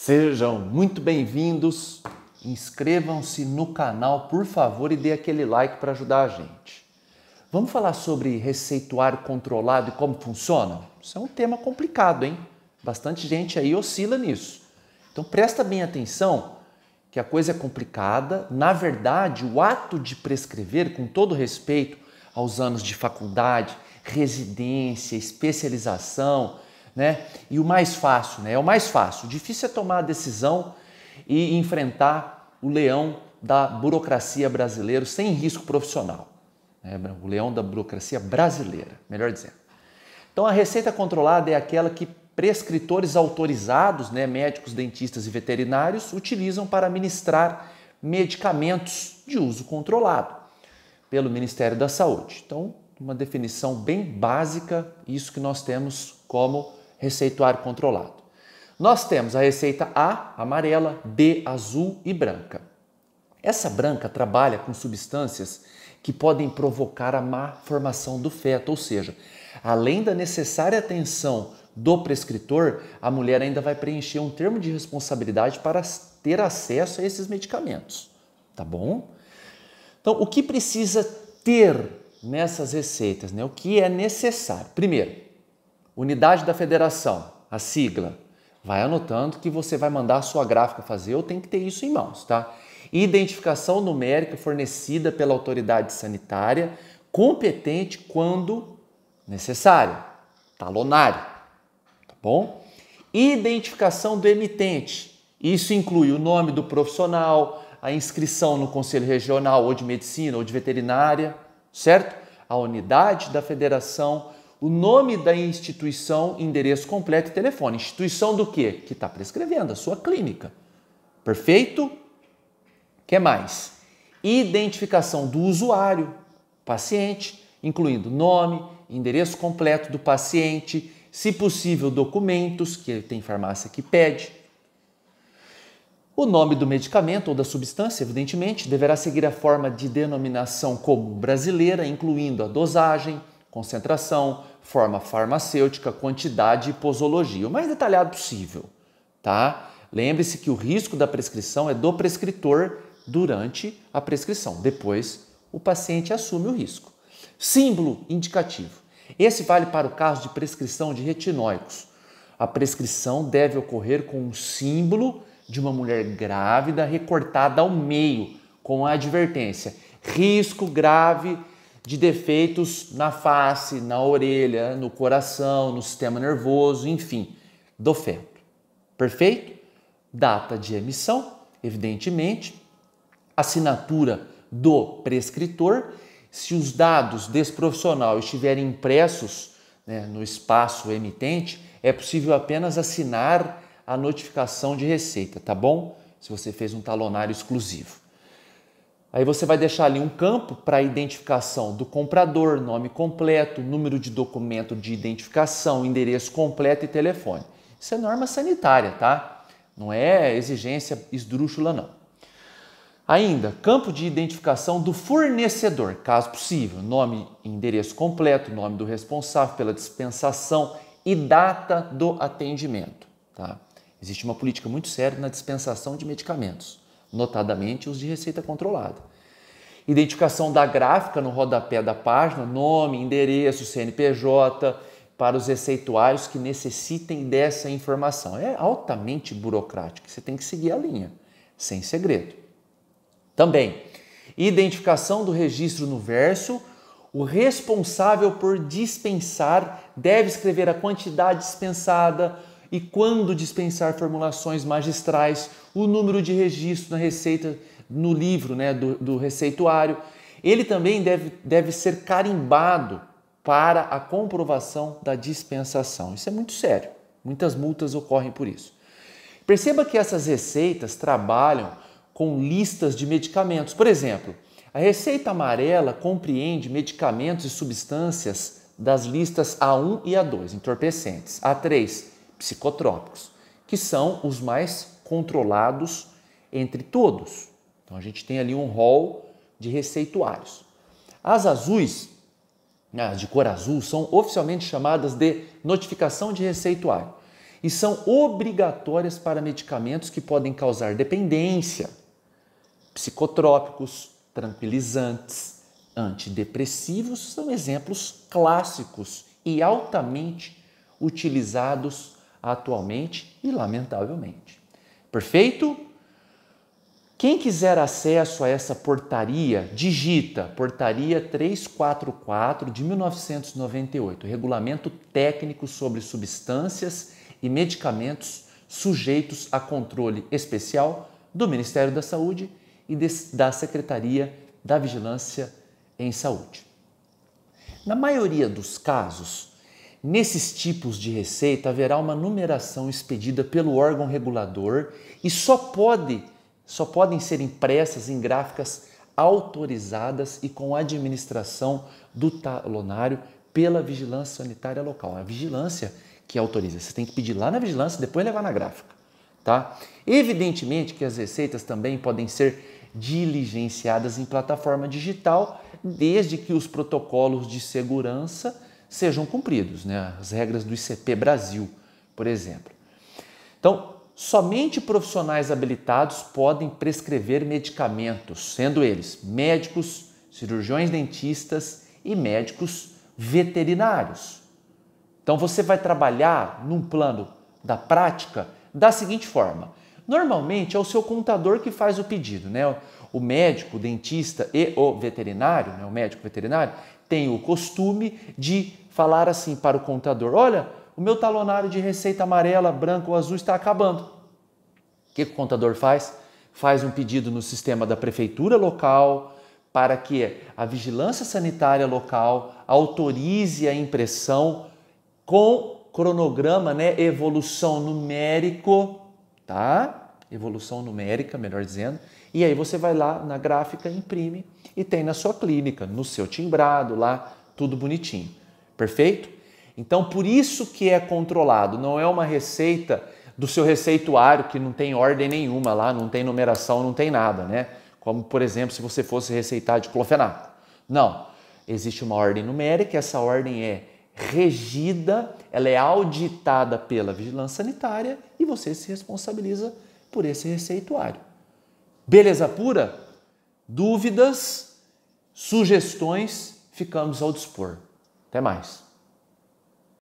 Sejam muito bem-vindos, inscrevam-se no canal, por favor, e dê aquele like para ajudar a gente. Vamos falar sobre receituário controlado e como funciona? Isso é um tema complicado, hein? Bastante gente aí oscila nisso. Então presta bem atenção que a coisa é complicada. Na verdade, o ato de prescrever, com todo respeito aos anos de faculdade, residência, especialização, né? E o mais fácil, né? É o mais fácil. O difícil é tomar a decisão e enfrentar o leão da burocracia brasileira sem risco profissional. O leão da burocracia brasileira, melhor dizendo. Então a receita controlada é aquela que prescritores autorizados, né, médicos, dentistas e veterinários, utilizam para administrar medicamentos de uso controlado pelo Ministério da Saúde. Então, uma definição bem básica, isso que nós temos como receituário controlado. Nós temos a receita A, amarela, B, azul e branca. Essa branca trabalha com substâncias que podem provocar a má formação do feto, ou seja, além da necessária atenção do prescritor, a mulher ainda vai preencher um termo de responsabilidade para ter acesso a esses medicamentos, tá bom? Então, o que precisa ter nessas receitas, né? O que é necessário? Primeiro, unidade da federação, a sigla. Vai anotando que você vai mandar a sua gráfica fazer, ou tem que ter isso em mãos, tá? Identificação numérica fornecida pela autoridade sanitária, competente quando necessário, talonário, tá bom? Identificação do emitente. Isso inclui o nome do profissional, a inscrição no Conselho Regional ou de Medicina ou de Veterinária, certo? A unidade da federação, o nome da instituição, endereço completo e telefone. Instituição do quê? Que está prescrevendo, a sua clínica. Perfeito? O que mais? Identificação do usuário, paciente, incluindo nome, endereço completo do paciente, se possível documentos, que tem farmácia que pede. O nome do medicamento ou da substância, evidentemente, deverá seguir a forma de denominação comum brasileira, incluindo a dosagem, concentração, forma farmacêutica, quantidade e posologia, o mais detalhado possível, tá? Lembre-se que o risco da prescrição é do prescritor durante a prescrição. Depois, o paciente assume o risco. Símbolo indicativo. Esse vale para o caso de prescrição de retinóicos. A prescrição deve ocorrer com um símbolo de uma mulher grávida recortada ao meio, com a advertência: risco grave de defeitos na face, na orelha, no coração, no sistema nervoso, enfim, do feto. Perfeito? Data de emissão, evidentemente, assinatura do prescritor. Se os dados desse profissional estiverem impressos, né, no espaço emitente, é possível apenas assinar a notificação de receita, tá bom? Se você fez um talonário exclusivo. Aí você vai deixar ali um campo para a identificação do comprador, nome completo, número de documento de identificação, endereço completo e telefone. Isso é norma sanitária, tá? Não é exigência esdrúxula, não. Ainda, campo de identificação do fornecedor, caso possível, nome e endereço completo, nome do responsável pela dispensação e data do atendimento, tá? Existe uma política muito séria na dispensação de medicamentos, notadamente os de receita controlada. Identificação da gráfica no rodapé da página, nome, endereço, CNPJ, para os receituários que necessitem dessa informação. É altamente burocrático, você tem que seguir a linha, sem segredo. Também, identificação do registro no verso. O responsável por dispensar deve escrever a quantidade dispensada e quando dispensar formulações magistrais, o número de registro na receita, no livro, né, do receituário. Ele também deve ser carimbado para a comprovação da dispensação. Isso é muito sério. Muitas multas ocorrem por isso. Perceba que essas receitas trabalham com listas de medicamentos. Por exemplo, a receita amarela compreende medicamentos e substâncias das listas A1 e A2, entorpecentes, A3, psicotrópicos, que são os mais controlados entre todos. Então a gente tem ali um rol de receituários. As azuis, as de cor azul, são oficialmente chamadas de notificação de receituário e são obrigatórias para medicamentos que podem causar dependência, psicotrópicos, tranquilizantes, antidepressivos são exemplos clássicos e altamente utilizados atualmente e lamentavelmente. Perfeito? Quem quiser acesso a essa portaria, digita Portaria 344 de 1998, Regulamento Técnico sobre Substâncias e Medicamentos sujeitos a controle especial do Ministério da Saúde e da Secretaria da Vigilância em Saúde. Na maioria dos casos, nesses tipos de receita haverá uma numeração expedida pelo órgão regulador e só podem ser impressas em gráficas autorizadas e com administração do talonário pela vigilância sanitária local. A vigilância que autoriza. Você tem que pedir lá na vigilância e depois levar na gráfica. Tá? Evidentemente que as receitas também podem ser diligenciadas em plataforma digital, desde que os protocolos de segurança sejam cumpridos, né? As regras do ICP Brasil, por exemplo. Então, somente profissionais habilitados podem prescrever medicamentos, sendo eles médicos, cirurgiões dentistas e médicos veterinários. Então você vai trabalhar num plano da prática da seguinte forma. Normalmente é o seu contador que faz o pedido, né? O médico, o dentista e o veterinário, né? O médico veterinário, tem o costume de falar assim para o contador: olha, o meu talonário de receita amarela, branca ou azul está acabando. O que o contador faz? Faz um pedido no sistema da prefeitura local para que a vigilância sanitária local autorize a impressão com cronograma, né? Evolução numérico, tá? Evolução numérica, melhor dizendo. E aí você vai lá na gráfica, imprime e tem na sua clínica, no seu timbrado lá, tudo bonitinho. Perfeito? Então, por isso que é controlado, não é uma receita do seu receituário que não tem ordem nenhuma lá, não tem numeração, não tem nada, né? Como, por exemplo, se você fosse receitar diclofenaco. Não, existe uma ordem numérica, essa ordem é regida, ela é auditada pela vigilância sanitária e você se responsabiliza por esse receituário. Beleza pura? Dúvidas, sugestões, ficamos ao dispor. Até mais.